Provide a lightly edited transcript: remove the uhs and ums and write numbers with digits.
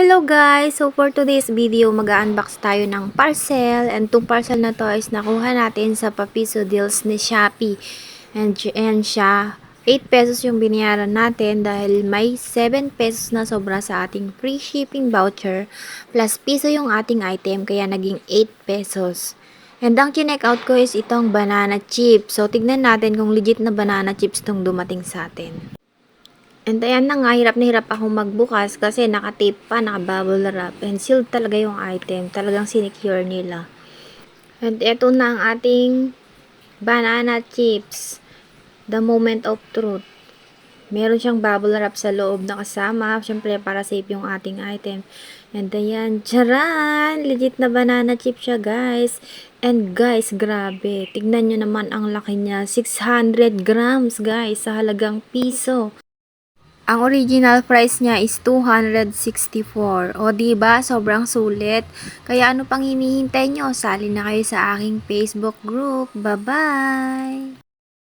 Hello guys! So for today's video, mag-unbox tayo ng parcel. And itong parcel na to is nakuha natin sa Papiso Deals ni Shopee. And siya, 8 pesos yung binayaran natin dahil may 7 pesos na sobra sa ating free shipping voucher. Plus piso yung ating item, kaya naging 8 pesos. And ang chinek out ko is itong banana chips. So tignan natin kung legit na banana chips tong dumating sa atin. And ayan na nga, hirap na hirap akong magbukas kasi nakatape pa, nakabubble wrap, and sealed talaga yung item. Talagang sinecure nila. And eto na ang ating banana chips. The moment of truth. Meron siyang bubble wrap sa loob na kasama. Siyempre, para safe yung ating item. And ayan, charan! Legit na banana chip siya, guys. And guys, grabe. Tignan nyo naman ang laki niya. 600 grams, guys, sa halagang piso. Ang original price niya is 264. O diba, sobrang sulit. Kaya ano pang hinihintay nyo? Sali na kayo sa aking Facebook group. Bye-bye!